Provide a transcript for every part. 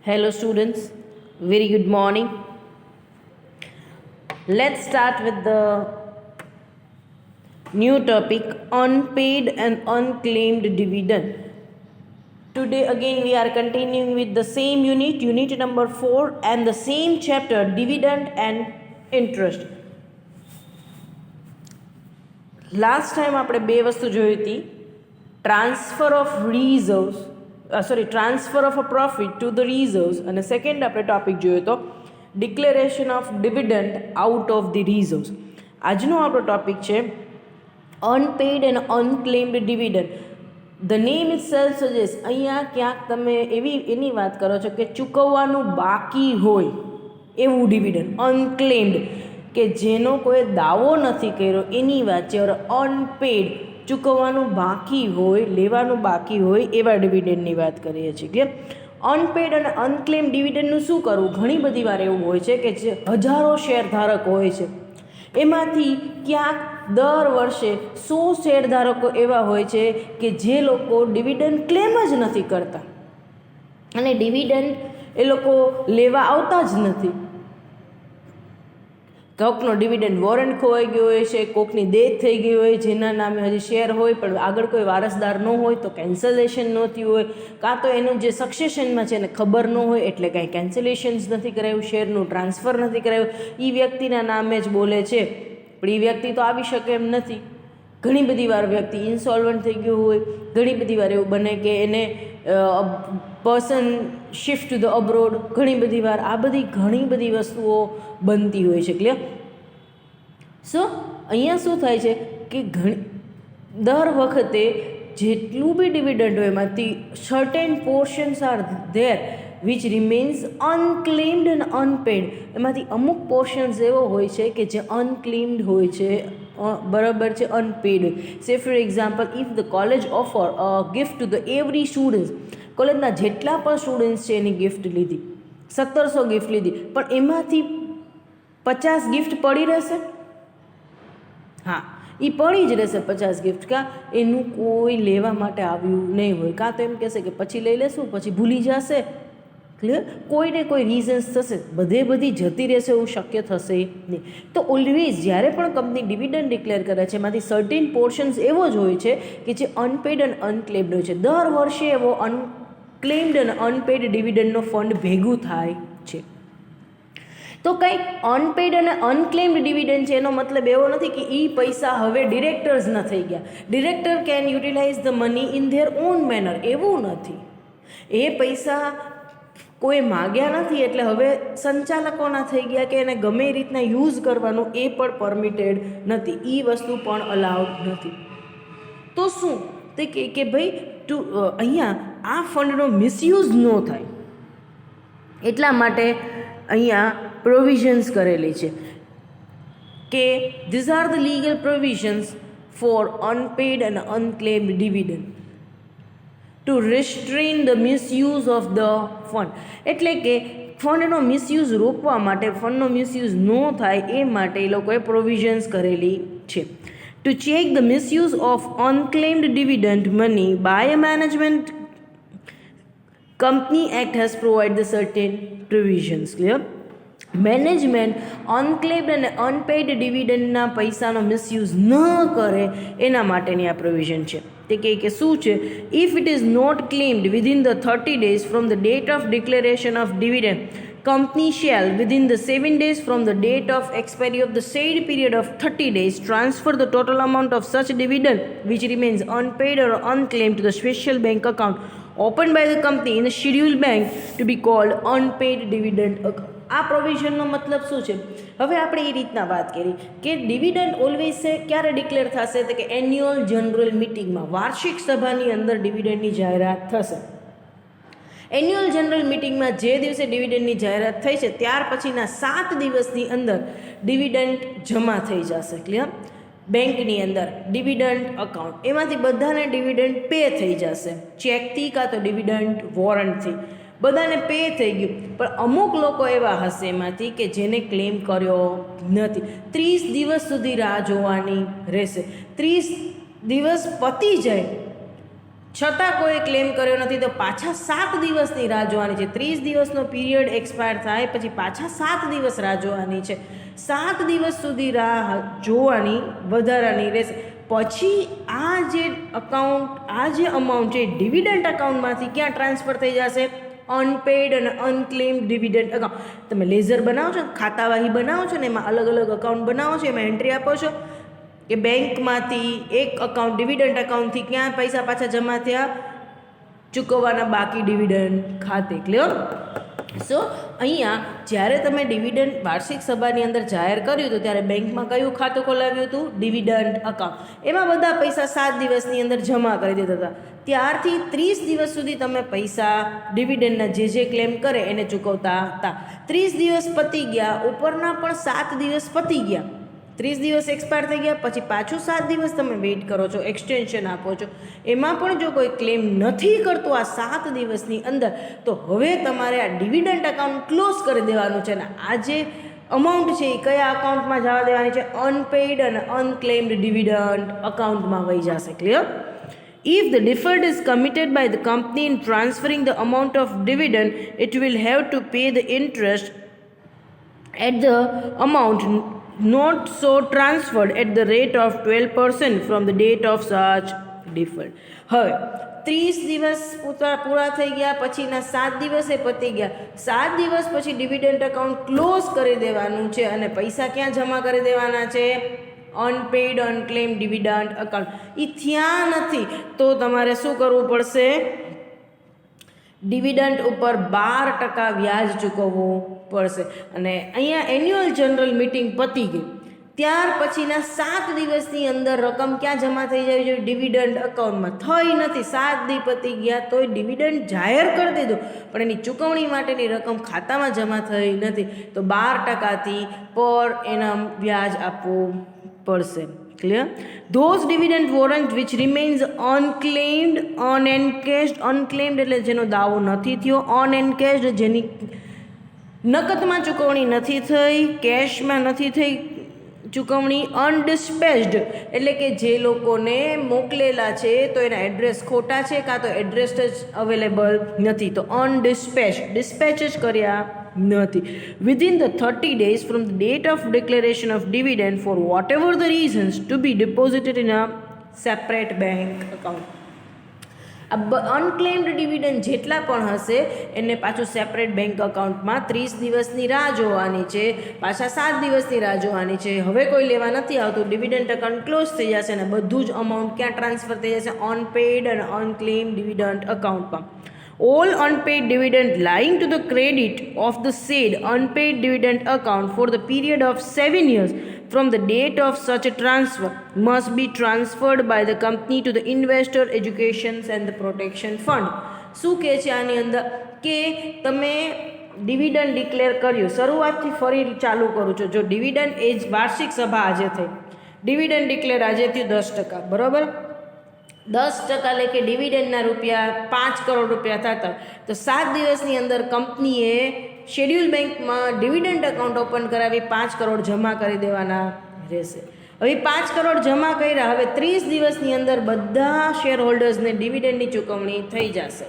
Hello students, very good morning. Let's start with the new topic, unpaid and unclaimed dividend. Today again we are continuing with the same unit number 4 and the same chapter, dividend and interest. Last time આપણે બે વસ્તુ જોઈ હતી, transfer of reserves transfer of a profit to the reserves, અને second આપણે topic જોયો તો declaration of dividend out of the reserves. આજનો આપણો ટોપિક છે unpaid and unclaimed dividend. The name itself suggest, અહીંયા ક્યાંક તમે એની વાત કરો છો કે ચૂકવવાનું બાકી હોય એવું ડિવિડન્ડ, અનક્લેમ્ડ કે જેનો કોઈ દાવો નથી કર્યો એની વાત છે. ઓર અનપેડ, ચૂકવવાનું બાકી હોય, લેવાનું બાકી હોય એવા ડિવિડન્ડની વાત કરીએ છીએ. ક્લિયર? અનપેડ અને અનક્લેમ ડિવિડન્ડનું શું કરવું? ઘણી બધી વાર એવું હોય છે કે જે હજારો શેરધારક હોય છે, એમાંથી ક્યાંક દર વર્ષે 100 શેરધારકો એવા હોય છે કે જે લોકો ડિવિડન્ડ ક્લેમ જ નથી કરતા અને ડિવિડન્ડ એ લોકો લેવા આવતા જ નથી. કોકનો ડિવિડન્ડ વોરંટ ખોવાઈ ગયો હોય છે, કોકની ડેથ થઈ ગઈ હોય, જેના નામે હજી શેર હોય પણ આગળ કોઈ વારસદાર ન હોય તો કેન્સલેશન નહોતી હોય, કાં તો એનું જે સક્સેશનમાં છે એને ખબર ન હોય એટલે કાંઈ કેન્સલેશન્સ નથી કરાયું, શેરનું ટ્રાન્સફર નથી કરાયું, એ વ્યક્તિના નામે જ બોલે છે પણ એ વ્યક્તિ તો આવી શકે એમ નથી. ઘણી બધી વાર વ્યક્તિ ઇન્સોલ્વન્ટ થઈ ગયું હોય, ઘણી બધી વાર એવું બને કે એને person shift to the abroad, ઘણી બધી વાર આ બધી ઘણી બધી વસ્તુઓ બનતી હોય છે. ક્લિયર? સો અહીંયા શું થાય છે કે દર વખતે જેટલું બી ડિવિડન્ડ હોય એમાંથી certain portions are there which remains unclaimed and unpaid. એમાંથી અમુક પોર્શન્સ એવો હોય છે કે જે અનક્લેમ્ડ હોય છે, બરાબર છે, અનપેડ. સે for example, if the college offer a gift to the every students, કોલેજના જેટલા પણ સ્ટુડન્ટ્સ છે એની ગિફ્ટ લીધી, 1700 ગિફ્ટ લીધી, પણ એમાંથી 50 ગિફ્ટ પડી રહેશે. હા, એ પડી જ રહેશે 50 ગિફ્ટ. કાં એનું કોઈ લેવા માટે આવ્યું નહીં હોય, કાં તો એમ કહેશે કે પછી લઈ લેશું, પછી ભૂલી જશે. ક્લિયર? કોઈને કોઈ રીઝન્સ થશે, બધી જતી રહેશે એવું શક્ય થશે નહીં. તો ઓલવેઝ જ્યારે પણ કંપની ડિવિડન્ડ ડિક્લેર કરે છે એમાંથી સર્ટેન પોર્શન્સ એવો જ હોય છે કે જે અનપેડ અને અનક્લેમ્ડ હોય છે. દર વર્ષે એવો અનક્લેમ્ડ અને અનપેડ ડિવિડન્ડનો ફંડ ભેગું થાય છે. તો કંઈ અનપેડ અને અનક્લેમ્ડ ડિવિડન્ડ છે એનો મતલબ એવો નથી કે એ પૈસા હવે ડિરેક્ટર્સના થઈ ગયા. Director can utilise the money in their on manner, એવું નથી. એ પૈસા કોઈ માગ્યા નથી એટલે હવે સંચાલકોના થઈ ગયા કે એને ગમે એ રીતના યુઝ કરવાનું એ પણ પરમિટેડ નથી, એ વસ્તુ પણ અલાઉડ નથી. તો શું તે કે ભાઈ અહીંયા આ ફંડનો મિસયુઝ ન થાય એટલા માટે અહીંયા પ્રોવિઝન્સ કરેલી છે કે these are the legal provisions for unpaid and unclaimed dividend to restrain the misuse of the fund. એટલે કે ફંડનો મિસયુઝ રોકવા માટે, ફંડનો મિસયુઝ ન થાય એ માટે એ લોકોએ પ્રોવિઝન્સ કરેલી છે. To check the misuse of unclaimed dividend money by a management company act has provide the certain provisions. Clear? Management unclaimed અને અનપેઇડ ડિવિડન્ડના પૈસાનો મિસયુઝ ન કરે એના માટેની આ પ્રોવિઝન છે. તે કે શું છે? If it is not claimed within the 30 days from the date of declaration of dividend, company shall within the 7 days from the date of expiry of the said period of 30 days transfer the total amount of such dividend which remains unpaid or unclaimed to the special bank account opened by the company in the scheduled bank to be called unpaid dividend account. આ પ્રોવિઝનનો મતલબ શું છે? હવે આપણે એ રીતના વાત કરી કે ડિવિડન્ડ ઓલવેઝ ક્યારે ડિક્લેર થશે તો કે એન્યુઅલ જનરલ મિટિંગમાં, વાર્ષિક સભાની અંદર ડિવિડન્ડની જાહેરાત થશે. એન્યુઅલ જનરલ મિટિંગમાં જે દિવસે ડિવિડન્ડની જાહેરાત થઈ છે ત્યાર પછીના 7 દિવસની અંદર ડિવિડન્ડ જમા થઈ જશે. ક્લિયર? બેંકની અંદર ડિવિડન્ડ અકાઉન્ટ, એમાંથી બધાને ડિવિડન્ડ પે થઈ જશે, ચેકથી કાં તો ડિવિડન્ડ વોરંટથી બધાને પે થઈ ગયું. પણ અમુક લોકો એવા હશે એમાંથી કે જેને ક્લેમ કર્યો નથી. 30 દિવસ સુધી રાહ જોવાની રહેશે. 30 દિવસ પતી જાય છતાં કોઈ ક્લેમ કર્યો નથી તો પાછા 7 દિવસની રાહ જોવાની છે. 30 દિવસનો પીરિયડ એક્સપાયર થાય પછી પાછા 7 દિવસ રાહ જોવાની છે. 7 દિવસ સુધી રાહ જોવાની વધારાની રહેશે. પછી આ જે અમાઉન્ટ છે ડિવિડન્ડ અકાઉન્ટમાંથી ક્યાં ટ્રાન્સફર થઈ જશે? અનપેડ અને અનક્લેમ્ડ ડિવિડન્ડ અકાઉન્ટ. તમે લેઝર બનાવો છો, ખાતાવાહી બનાવો છો ને, એમાં અલગ અલગ અકાઉન્ટ બનાવો છો, એમાં એન્ટ્રી આપો છો કે બેંકમાંથી એક અકાઉન્ટ ડિવિડન્ડ અકાઉન્ટથી ક્યાં પૈસા પાછા જમા થયા? ચૂકવવાના બાકી ડિવિડન્ડ ખાતે. ક્લિયર? સો અહીંયા જ્યારે તમે ડિવિડન્ડ વાર્ષિક સભાની અંદર જાહેર કર્યું હતું ત્યારે બેંકમાં કયું ખાતું ખોલાવ્યું હતું? Dividend account. એમાં બધા પૈસા 7 દિવસની અંદર જમા કરી દીધા હતા. ત્યારથી 30 દિવસ સુધી તમે પૈસા ડિવિડન્ડના જે ક્લેમ કરે એને ચૂકવતા હતા. 30 દિવસ પતી ગયા, ઉપરના પણ 7 દિવસ પતી ગયા, 30 દિવસ એક્સપાયર થઈ ગયા, પછી પાછું 7 દિવસ તમે વેઇટ કરો છો, એક્સટેન્શન આપો છો. એમાં પણ જો કોઈ ક્લેમ નથી કરતું આ 7 દિવસની અંદર, તો હવે તમારે આ ડિવિડન્ડ અકાઉન્ટ ક્લોઝ કરી દેવાનું છે. અને આ જે અમાઉન્ટ છે એ કયા અકાઉન્ટમાં જવા દેવાની છે? અનપેઇડ અને અનક્લેમ્ડ ડિવિડન્ડ અકાઉન્ટમાં વહી જશે. Clear? If the default is committed by the company in transferring the amount of dividend, it will have to pay the interest at the amount not so transferred at the rate of 12% from the date of such default. હવે 30 દિવસ પૂરા થઈ ગયા, પછીના 7 દિવસે પતી ગયા. 7 દિવસ પછી ડિવિડન્ડ અકાઉન્ટ ક્લોઝ કરી દેવાનું છે અને પૈસા ક્યાં જમા કરી દેવાના છે? અનપેઇડ અનક્લેમ ડિવિડન્ડ અકાઉન્ટ. એ ત્યાં નથી તો તમારે શું કરવું પડશે? ડિવિડન્ડ ઉપર 12% વ્યાજ ચૂકવવું પડશે. અને અહીંયા એન્યુઅલ જનરલ મિટિંગ પતી ગઈ, ત્યાર પછીના 7 દિવસની અંદર રકમ ક્યાં જમા થઈ જવી જોઈએ? ડિવિડન્ડ અકાઉન્ટમાં. થઈ નથી, 7 દિવસ પતી ગયા તોય ડિવિડન્ડ જાહેર કરી દીધું, પણ એની ચૂકવણી માટેની રકમ ખાતામાં જમા થઈ નથી, તો 12%થી પર એનમ વ્યાજ આપવું પડશે. Clear? Those dividend warrant which remains unclaimed, unencashed, unclaimed એટલે જેનો દાવો નથી થયો, unencashed જેની નકદમાં ચૂકવણી નથી થઈ, કેશમાં નથી થઈ ચૂકવણી, અનડિસ્પેચ્ડ એટલે કે જે લોકોને મોકલેલા છે તો એના એડ્રેસ ખોટા છે કાં તો એડ્રેસ જ અવેલેબલ નથી, તો અનડિસ્પેચ્ડ, ડિસ્પેચ જ કર્યા નથી. Within the 30 days from the date of declaration of dividend for whatever the reasons to be deposited in a separate bank account. Unclaimed dividend જેટલા પણ હશે એને પાછું સેપરેટ બેંક અકાઉન્ટમાં 30 દિવસની રાહ જોવાની છે, પાછા 7 દિવસની રાહ જોવાની છે. હવે કોઈ લેવા નથી આવતું, ડિવિડન્ડ અકાઉન્ટ ક્લોઝ થઈ જશે અને બધું જ અમાઉન્ટ ક્યાં ટ્રાન્સફર થઈ જશે? અનપેઇડ અને અનક્લેમ ડિવિડન્ડ અકાઉન્ટમાં. All unpaid dividend lying to the credit of the said unpaid dividend account for the period of 7 years from the date of such a transfer must be transferred by the company to the Investor Education and the Protection Fund. શું કહે છે આની અંદર કે તમે dividend declare કર્યું, શરૂઆતથી ફરી ચાલુ કરું છું. જો ડિવિડન્ડ એ જ વાર્ષિક સભા આજે થઈ, ડિવિડન્ડ ડિક્લેર આજે થયું 10%, બરાબર? 10% લેખે ડિવિડન્ડના રૂપિયા 5 કરોડ રૂપિયા થતા, તો 7 દિવસની અંદર કંપનીએ શેડ્યુલ બેંકમાં ડિવિડન્ડ અકાઉન્ટ ઓપન કરાવી 5 કરોડ જમા કરી દેવાના રહેશે. હવે 5 કરોડ જમા કર્યા, હવે 30 દિવસની અંદર બધા શેર હોલ્ડર્સને ડિવિડન્ડની ચૂકવણી થઈ જશે.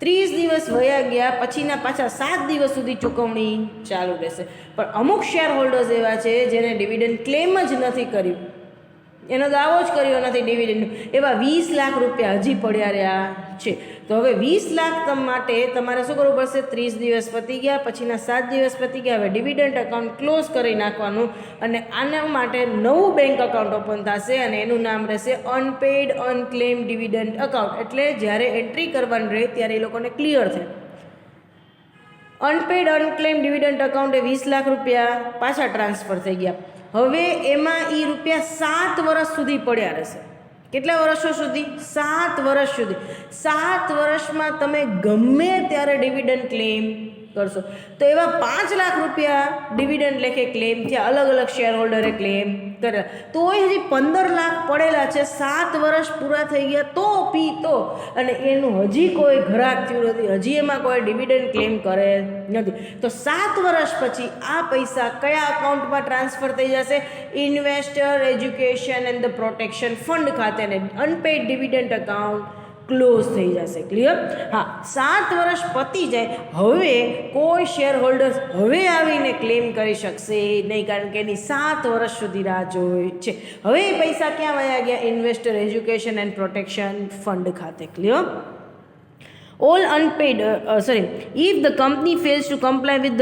30 દિવસ વયા ગયા પછીના પાછા 7 દિવસ સુધી ચૂકવણી ચાલુ રહેશે. પણ અમુક શેર હોલ્ડર્સ એવા છે જેને ડિવિડન્ડ ક્લેમ જ નથી કર્યું, એનો દાવો જ કર્યો નથી ડિવિડન્ડ, એવા 20 લાખ રૂપિયા હજી પડ્યા રહ્યા છે. તો હવે 20 લાખ માટે તમારે શું કરવું પડશે? 30 દિવસ પતી ગયા, પછીના 7 દિવસ પતી ગયા, હવે ડિવિડન્ડ અકાઉન્ટ ક્લોઝ કરી નાખવાનું અને આના માટે નવું બેંક અકાઉન્ટ ઓપન થશે અને એનું નામ રહેશે અનપેઇડ અનક્લેમ ડિવિડન્ડ અકાઉન્ટ. એટલે જ્યારે એન્ટ્રી કરવાની રહે ત્યારે એ લોકોને ક્લિયર થાય. અનપેઇડ અનક્લેમ ડિવિડન્ડ અકાઉન્ટ એ 20 લાખ રૂપિયા પાછા ટ્રાન્સફર થઈ ગયા. હવે એમાં એ રૂપિયા 7 વર્ષ સુધી પડ્યા રહેશે. કેટલા વર્ષો સુધી? 7 વર્ષ સુધી. 7 વર્ષમાં તમે ગમે ત્યારે ડિવિડન્ડ ક્લેમ કરશો તો એવા 5 લાખ રૂપિયા ડિવિડન્ડ લેખે ક્લેમ થયા, અલગ અલગ શેર હોલ્ડરે ક્લેમ કર્યા, તોય હજી 15 લાખ પડેલા છે. 7 વર્ષ પૂરા થઈ ગયા તો અને એનું હજી કોઈ ઘરાક થયું નથી, હજી એમાં કોઈ ડિવિડન્ડ ક્લેમ કરે નથી. તો 7 વર્ષ પછી આ પૈસા કયા અકાઉન્ટમાં ટ્રાન્સફર થઈ જશે? Investor education and the protection fund ખાતે, અનપેઇડ ડિવિડન્ડ અકાઉન્ટ ક્લોઝ થઈ જશે. ક્લિયર? હા, 7 વર્ષ પતી જાય હવે કોઈ શેર હોલ્ડર્સ હવે આવીને ક્લેમ કરી શકશે નહીં, કારણ કે એની 7 વર્ષ સુધી રાહ જોઈ છે. હવે એ પૈસા ક્યાં વયા ગયા? Investor education and protection fund ખાતે. Clear? All unpaid, if the company fails to comply with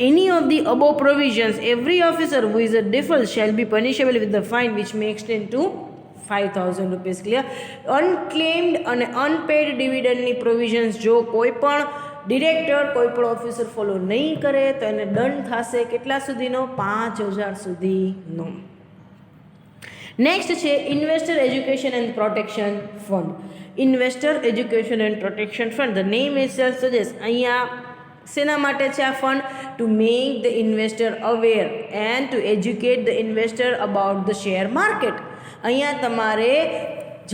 any of the above provisions, every officer who is a default shall be punishable with the fine which may extend to 5,000 rupees. Clear? Unclaimed અને unpaid dividendની provisions જો કોઈ પણ director કોઈ પણ officer follow નહીં કરે તો એને દંડ થશે કેટલા સુધીનો? 5,000 સુધીનો. નેક્સ્ટ છે investor education and protection fund. Investor education and protection fund, the name itself suggest. અહીંયા શેના માટે છે આ fund? To make the investor aware and two educate the investor about the share market. અહીંયા તમારે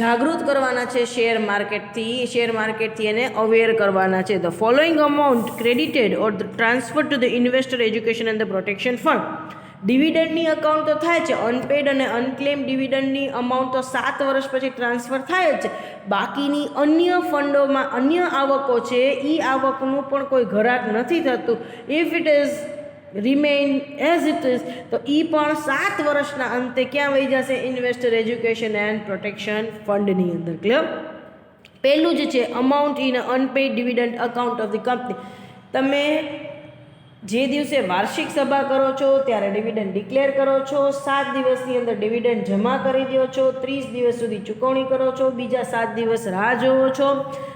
જાગૃત કરવાના છે શેર માર્કેટથી એને અવેર કરવાના છે. The following amount credited or the transfer to the investor education and the protection fund. ડિવિડન્ડની અકાઉન્ટ તો થાય છે, અનપેડ અને અનક્લેમ ડિવિડન્ડની અમાઉન્ટ તો 7 વર્ષ પછી ટ્રાન્સફર થાય જ છે. બાકીની અન્ય ફંડોમાં અન્ય આવકો છે એ આવકનું પણ કોઈ ઘરાક નથી થતું. If it is remain as it is તો એ પણ 7 વર્ષના અંતે ક્યાં વહી જશે? ઇન્વેસ્ટર એજ્યુકેશન એન્ડ પ્રોટેક્શન ફંડની અંદર. ક્લિયર? પહેલું જ છે amount in unpaid dividend account of the company. તમે જે દિવસે વાર્ષિક સભા કરો છો ત્યારે ડિવિડન્ડ ડિક્લેર કરો છો, 7 દિવસની અંદર ડિવિડન્ડ જમા કરી દો છો, 30 દિવસ સુધી ચૂકવણી કરો છો, બીજા 7 દિવસ રાહ જોવો છો,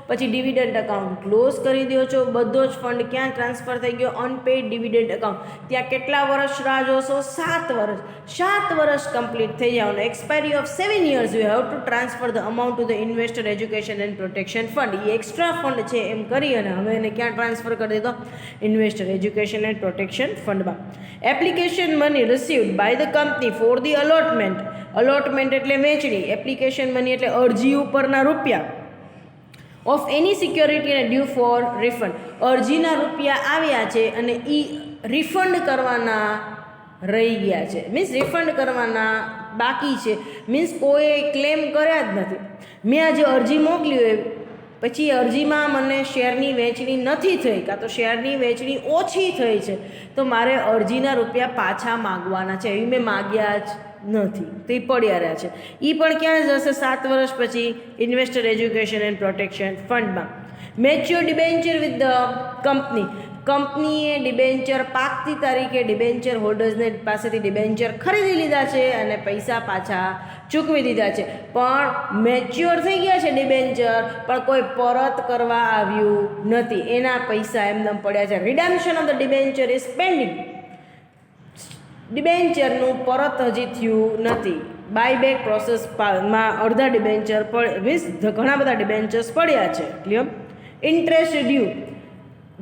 પછી ડિવિડન્ડ અકાઉન્ટ ક્લોઝ કરી દો છો. બધો જ ફંડ ક્યાં ટ્રાન્સફર થઈ ગયો? Unpaid dividend account. ત્યાં કેટલા વર્ષ રાહ જોશો? 7 વર્ષ. 7 વર્ષ કમ્પ્લીટ થઈ જવાનું. Expiry of 7 years you have to transfer the amount two the investor education and protection fund. A extra fund છે એમ કરી અને હવે એને ક્યાં ટ્રાન્સફર કરી દીધો? ઇન્વેસ્ટર એજ્યુકેશન એન્ડ પ્રોટેક્શન ફંડમાં. Application money received by the company for the allotment. Allotment એટલે વેચણી, એપ્લિકેશન મની એટલે અરજી ઉપરના રૂપિયા. ઓફ એની સિક્યોરિટી અને ડ્યુ ફોર રિફંડ. અરજીના રૂપિયા આવ્યા છે અને એ રિફંડ કરવાના રહી ગયા છે, મીન્સ રિફંડ કરવાના બાકી છે, મીન્સ કોઈ ક્લેમ કર્યા જ નથી. મેં આજે અરજી મોકલી હોય પછી અરજીમાં મને શેરની વહેંચણી નથી થઈ કાં તો શેરની વહેંચણી ઓછી થઈ છે તો મારે અરજીના રૂપિયા પાછા માગવાના છે. એવી મેં માગ્યા જ નથી તો એ પડ્યા રહ્યા છે. એ પણ ક્યાં જશે? 7 વર્ષ પછી ઇન્વેસ્ટર એજ્યુકેશન એન્ડ પ્રોટેક્શન ફંડમાં. મેચ્યોર ડિબેન્ચર વિથ ધ કંપનીએ ડિબેન્ચર પાકતી તારીખે ડિબેન્ચર હોલ્ડર્સને પાસેથી ડિબેન્ચર ખરીદી લીધા છે અને પૈસા પાછા ચૂકવી દીધા છે, પણ મેચ્યોર થઈ ગયા છે ડિબેન્ચર પણ કોઈ પરત કરવા આવ્યું નથી, એના પૈસા એમનેમ પડ્યા છે. Redemption of the debenture is pending. ડિબેન્ચરનું પરત હજી થયું નથી. બાયબેક પ્રોસેસમાં અડધા ડિબેન્ચર મીન્સ ઘણા બધા ડિબેન્ચર્સ પડ્યા છે. ક્લિયર? Interest due.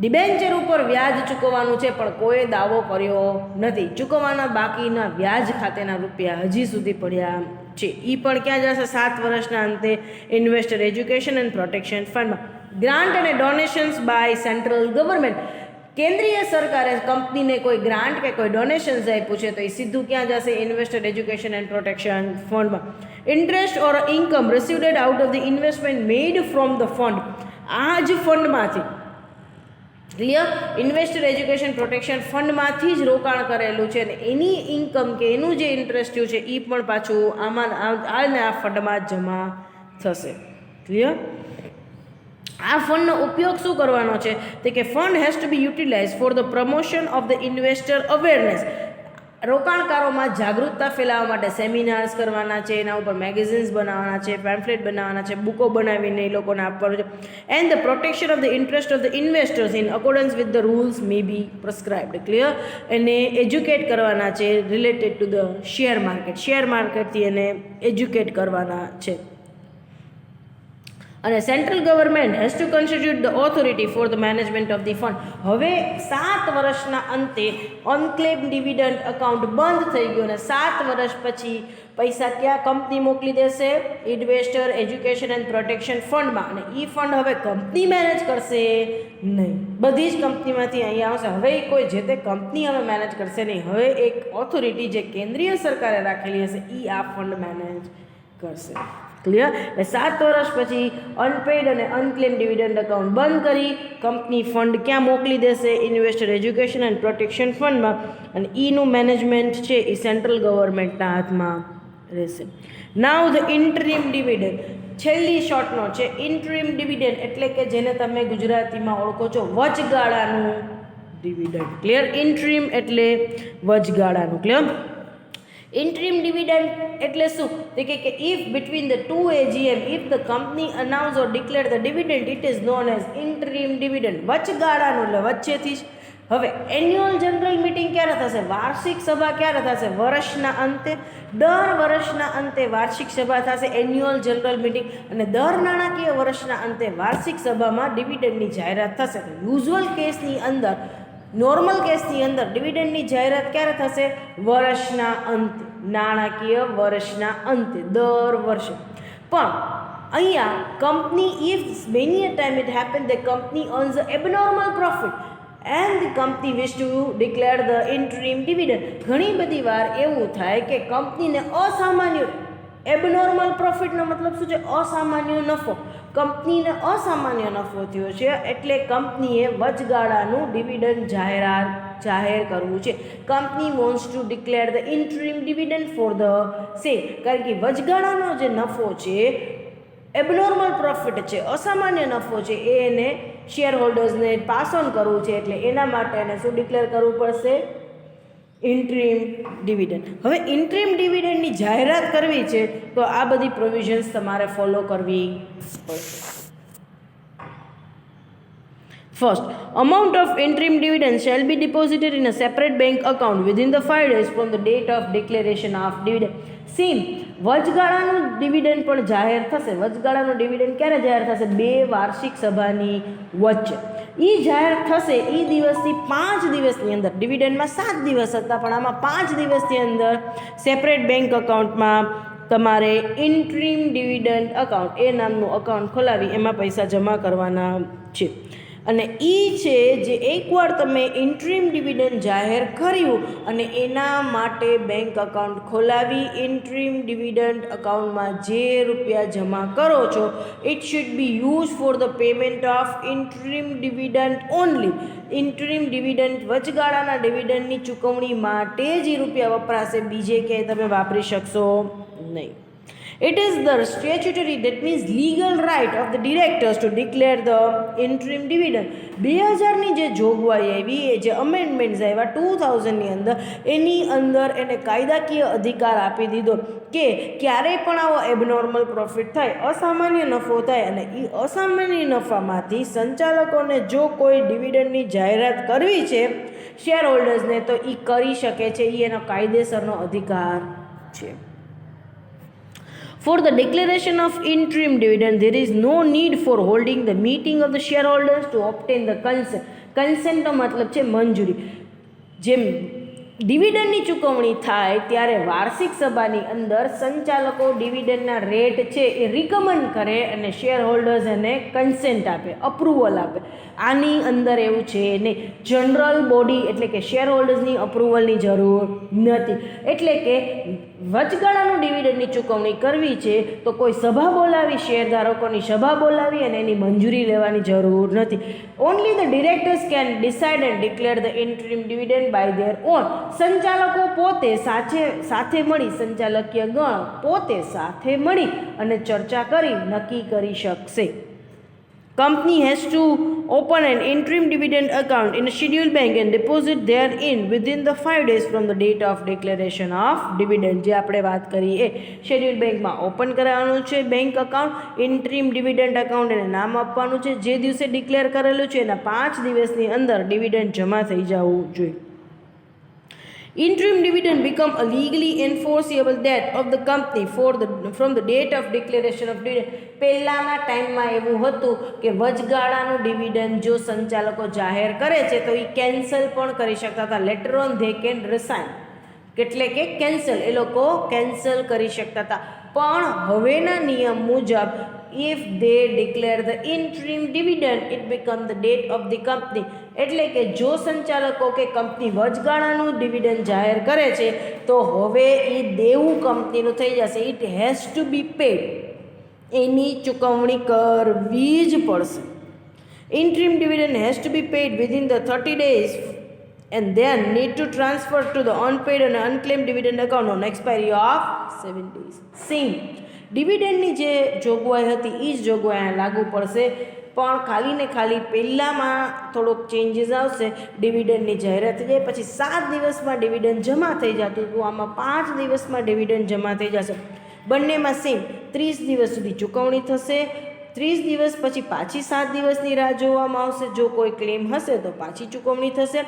ડિબેન્ચર ઉપર વ્યાજ ચૂકવવાનું છે પણ કોઈ દાવો કર્યો નથી. ચૂકવવાના બાકીના વ્યાજ ખાતેના રૂપિયા હજી સુધી પડ્યા છે. એ પણ ક્યાં જશે? 7 વર્ષના અંતે ઇન્વેસ્ટર એજ્યુકેશન એન્ડ પ્રોટેક્શન ફંડમાં. ગ્રાન્ટ અને ડોનેશન્સ બાય સેન્ટ્રલ ગવર્મેન્ટ. કેન્દ્રીય સરકારે કંપનીને કોઈ ગ્રાન્ટ કે કોઈ ડોનેશન્સ આપ્યું છે તો એ સીધું ક્યાં જશે? ઇન્વેસ્ટર એજ્યુકેશન એન્ડ પ્રોટેક્શન ફંડમાં. Interest or income received out of the investment made from the fund. આ જ ફંડમાંથી, ક્લિયર, ઇન્વેસ્ટર એજ્યુકેશન પ્રોટેક્શન ફંડમાંથી જ રોકાણ કરેલું છે અને એની ઇન્કમ કે એનું જે ઇન્ટરેસ્ટ થયું છે એ પણ પાછું આમાં આ ફંડમાં જમા થશે. ક્લિયર? આ ફંડનો ઉપયોગ શું કરવાનો છે? તો કે fund has to be utilize for the promotion of the investor awareness. રોકાણકારોમાં જાગૃતતા ફેલાવવા માટે સેમિનાર્સ કરવાના છે, એના ઉપર મેગેઝિન્સ બનાવવાના છે, પેમ્ફલેટ બનાવવાના છે, બુકો બનાવીને એ લોકોને આપવાનું છે. And the protection of the interest of the investors in accordance with the rules may be prescribed. Clear? એને એજ્યુકેટ કરવાના છે related to the share market. Share માર્કેટથી એને એજ્યુકેટ કરવાના છે. અને central government has to constitute the authority for the management of the fund. હવે 7 વર્ષના અંતે અનક્લેમ ડિવિડન્ડ અકાઉન્ટ બંધ થઈ ગયું અને 7 વર્ષ પછી પૈસા ક્યાં કંપની મોકલી દેશે? ઇન્વેસ્ટર એજ્યુકેશન એન્ડ પ્રોટેક્શન ફંડમાં. અને એ ફંડ હવે કંપની મેનેજ કરશે નહીં, બધી જ કંપનીમાંથી અહીંયા આવશે. હવે કોઈ જે તે કંપની હવે મેનેજ કરશે નહીં, હવે એક ઓથોરિટી જે કેન્દ્રીય સરકારે રાખેલી હશે એ આ ફંડ મેનેજ કરશે. ક્લિયર? એ 7 વર્ષ પછી અનપેઇડ અને અનક્લેમ ડિવિડન્ડ એકાઉન્ટ બંધ કરી કંપની ફંડ ક્યાં મોકલી દેશે? ઇન્વેસ્ટર એજ્યુકેશન એન્ડ પ્રોટેક્શન ફંડમાં. અને ઈનું મેનેજમેન્ટ છે એ સેન્ટ્રલ ગવર્મેન્ટના હાથમાં રહેશે. નાઉ ધ ઇન્ટરીમ ડિવિડન્ડ, છેલ્લી શોર્ટ નોટ છે. ઇન્ટરીમ ડિવિડન્ડ એટલે કે જેને તમે ગુજરાતીમાં ઓળખો છો વચગાળાનું ડિવિડન્ડ. ક્લિયર? ઇન્ટરીમ એટલે વચગાળાનું. ક્લિયર? ઇન્ટરીમ ડિવિડન્ડ એટલે શું? તો કે if between the two AGM if the company announce or declare the dividend it is known as interim dividend. વચગાળાનું એટલે વચ્ચેથી જ. હવે એન્યુઅલ જનરલ મિટિંગ ક્યારે થશે? વાર્ષિક સભા ક્યારે થશે? વર્ષના અંતે. દર વર્ષના અંતે વાર્ષિક સભા થશે, એન્યુઅલ જનરલ મિટિંગ. અને દર નાણાકીય વર્ષના અંતે વાર્ષિક સભામાં ડિવિડન્ડની જાહેરાત થશે. યુઝ્યુઅલ કેસની અંદર, નોર્મલ કેસની અંદર ડિવિડન્ડની જાહેરાત ક્યારે થશે? વર્ષના અંતે, નાણાકીય વર્ષના અંતે, દર વર્ષે. પણ અહીંયા company if many a time it happen the company અર્ન્સ abnormal profit and the company wish to declare the interim dividend. ઘણી બધી વાર એવું થાય કે કંપનીને અસામાન્ય એબનોર્મલ પ્રોફિટનો મતલબ શું છે? અસામાન્ય નફો. કંપનીને અસામાન્ય નફો થયો છે એટલે કંપનીએ વચગાળાનું ડિવિડન્ડ જાહેર કરવું છે. Company wants to declare the interim dividend for the same. કારણ કે વચગાળાનો જે નફો છે, એબનોર્મલ પ્રોફિટ છે, અસામાન્ય નફો છે, એને શેર હોલ્ડર્સને પાસ ઓન કરવું છે. એટલે એના માટે એને શું ડિક્લેર કરવું પડશે? ઇન્ટરીમ ડિવિડન્ડ. હવે ઇન્ટરીમ ડિવિડન્ડની જાહેરાત કરવી છે તો આ બધી પ્રોવિઝન્સ તમારે ફોલો કરવી પડશે. First, amount of interim dividend shall be deposited in a separate bank account within the 5 days from the date of declaration of dividend. Same, વચગાળાનું ડિવિડન્ડ પણ જાહેર થશે. વચગાળાનું ડિવિડન્ડ ક્યારે જાહેર થશે? 2 વાર્ષિક સભાની વચ્ચે. એ જાહેર થશે એ દિવસથી 5 દિવસની અંદર. ડિવિડન્ડમાં 7 દિવસ હતા પણ આમાં 5 દિવસની અંદર સેપરેટ બેંક અકાઉન્ટમાં તમારે ઇન્ટરીમ ડિવિડન્ડ અકાઉન્ટ એ નામનું અકાઉન્ટ ખોલાવી એમાં પૈસા જમા કરવાના છે. અને એ છે જે એકવાર તમે ઇન્ટરીમ ડિવિડન્ડ જાહેર કર્યું અને એના માટે બેંક અકાઉન્ટ ખોલાવી ઇન્ટરીમ ડિવિડન્ડ અકાઉન્ટમાં જે રૂપિયા જમા કરો છો it should be use for the payment of interim dividend only. Interim dividend વચગાળાના ડિવિડન્ડની ચૂકવણી માટે જ એ રૂપિયા વપરાશે, બીજે ક્યાંય તમે વાપરી શકશો નહીં. It is the statutory, that means legal right of the directors to declare the interim dividend. 2000ની જે જોગવાઈ આવી, એ જે અમેન્ડમેન્ટ્સ આવ્યા 2000ની અંદર, એની અંદર એને કાયદાકીય અધિકાર આપી દીધો કે ક્યારેય પણ આવો એબનોર્મલ પ્રોફિટ થાય, અસામાન્ય નફો થાય અને એ અસામાન્ય નફામાંથી સંચાલકોને જો કોઈ ડિવિડન્ડની જાહેરાત કરવી છે શેર હોલ્ડર્સને તો એ કરી શકે છે, એ એનો કાયદેસરનો અધિકાર છે. For the declaration of interim dividend, there is no need for holding the meeting of the shareholders to obtain the consent. Consent નો મતલબ છે મંજૂરી. જેમ ડિવિડન્ડની ચૂકવણી થાય ત્યારે વાર્ષિક સભાની અંદર સંચાલકો ડિવિડન્ડના રેટ છે એ રિકમેન્ડ કરે અને શેર હોલ્ડર્સ એને કન્સેન્ટ આપે, અપ્રુવલ આપે. આની અંદર એવું છે નહીં. જનરલ બોડી એટલે કે શેર હોલ્ડર્સની અપ્રુવલની જરૂર નથી. એટલે કે વચગાળાનું ડિવિડન્ડની ચૂકવણી કરવી છે તો કોઈ સભા બોલાવી, શેરધારકોની સભા બોલાવી અને એની મંજૂરી લેવાની જરૂર નથી. Only the directors can decide and declare the interim dividend by their own. સંચાલકો પોતે સાથે મળી, સંચાલકીય ગણ પોતે સાથે મળી અને ચર્ચા કરી નક્કી કરી શકશે. Company has to open an interim dividend account in a scheduled bank and deposit therein within the 5 days from the date of declaration of dividend. જે આપણે વાત કરી એ શેડ્યુલ બેંકમાં ઓપન કરાવવાનું છે બેંક અકાઉન્ટ, ઇન્ટરીમ ડિવિડન્ડ અકાઉન્ટ એને નામ આપવાનું છે. જે દિવસે ડિક્લેર કરેલું છે એના 5 દિવસની અંદર ડિવિડન્ડ જમા થઈ જવું જોઈએ. Interim dividend become a legally enforceable debt of the company from the date of declaration of dividend. પહેલાના ટાઈમમાં એવું હતું કે વચગાળાનું ડિવિડન્ડ જો સંચાલકો જાહેર કરે છે તો એ કેન્સલ પણ કરી શકતા હતા. લેટર ઓન ધે કેન રિસાઇન, એટલે કે કેન્સલ, એ લોકો કેન્સલ કરી શકતા હતા. પણ હવેના નિયમ મુજબ if they declare the interim dividend it become the debt of the company. એટલે કે જો સંચાલકો કે કંપની વચગાળાનું ડિવિડન્ડ જાહેર કરે છે તો હવે એ દેવું કંપનીનું થઈ જશે. It has to be paid. એની ચૂકવણી કરવી જ પડશે. Interim dividend has to be paid within the 30 days and then need to transfer to the unpaid and unclaimed dividend account on expiry of 7 days. Same ડિવિડન્ડની જે જોગવાઈ હતી એ જ જોગવાઈ અહીંયા લાગુ પડશે, પણ ખાલી ને ખાલી પહેલાંમાં થોડોક ચેન્જીસ આવશે. ડિવિડન્ડની જાહેરાત થઈ જાય પછી 7 દિવસમાં ડિવિડન્ડ જમા થઈ જતું હતું, આમાં 5 દિવસમાં ડિવિડન્ડ જમા થઈ જશે. બંનેમાં સેમ 30 દિવસ સુધી ચૂકવણી થશે. 30 દિવસ પછી પાછી 7 દિવસની રાહ જોવામાં આવશે. જો કોઈ ક્લેમ હશે તો પાછી ચૂકવણી થશે.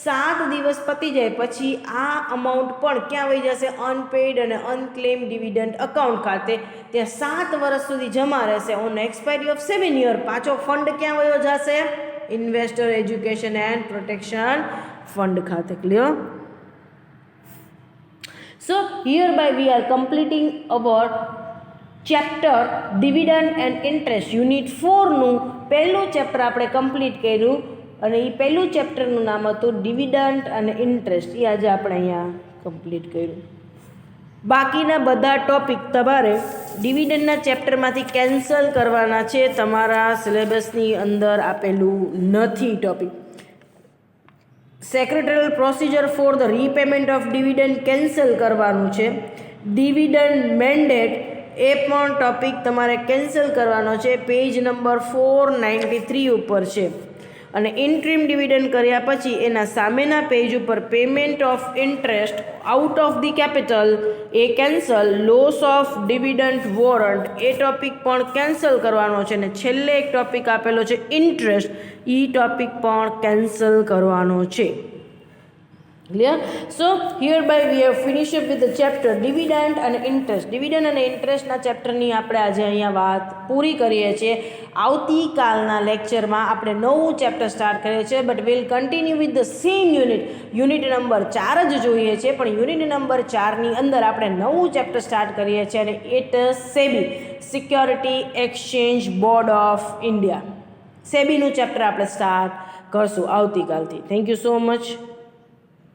7 દિવસ પતી જાય પછી આ અમાઉન્ટ પણ ક્યાં વહી જશે? અનપેઇડ અને અનક્લેમ ડિવિડન્ડ અકાઉન્ટ ખાતે. ત્યાં 7 વર્ષ સુધી જમા રહેશે. ઓન એક્સપાયરી ઓફ 7 year પાછો ફંડ ક્યાં વયો જશે? Investor education and protection fund ખાતે. Clear? So hereby we are completing our chapter dividend and interest unit 4 નું પહેલું ચેપ્ટર આપણે કમ્પ્લીટ કર્યું અને એ પહેલું ચેપ્ટરનું નામ હતું ડિવિડન્ડ અને ઇન્ટરેસ્ટ. એ આજે આપણે અહીંયા કમ્પ્લીટ કર્યું. બાકીના બધા ટોપિક તમારે ડિવિડન્ડના ચેપ્ટરમાંથી કેન્સલ કરવાના છે, તમારા સિલેબસની અંદર આપેલું નથી topic. Secretarial procedure for the repayment of dividend cancel કરવાનું છે. ડિવિડન્ડ મેન્ડેટ એ પણ ટોપિક તમારે કેન્સલ કરવાનો છે, પેજ નંબર 493 ઉપર છે. અને ઇન્ટ્રીમ ડિવિડન્ડ કર્યા પછી એના સામેના પેજ ઉપર payment of interest out of the capital A cancel. Loss of dividend warrant A topic પણ કેન્સલ કરવાનો છે. અને છેલ્લે એક ટોપિક આપેલો છે ઇન્ટરેસ્ટ, એ ટોપિક પણ કેન્સલ કરવાનો છે. Clear? So hereby we have finished up with the chapter dividend and interest. Dividend અને ઇન્ટરેસ્ટના ચેપ્ટરની આપણે આજે અહીંયા વાત પૂરી કરીએ છીએ. આવતીકાલના લેક્ચરમાં આપણે નવું ચેપ્ટર સ્ટાર્ટ કરીએ છીએ, but will continue with the same unit. Unit number 4 જ જોઈએ છે, પણ યુનિટ નંબર 4ની અંદર આપણે નવું ચેપ્ટર સ્ટાર્ટ કરીએ છીએ અને it SEBI, security exchange board of India. સેબીનું ચેપ્ટર આપણે સ્ટાર્ટ કરશું આવતીકાલથી. Thank you so much.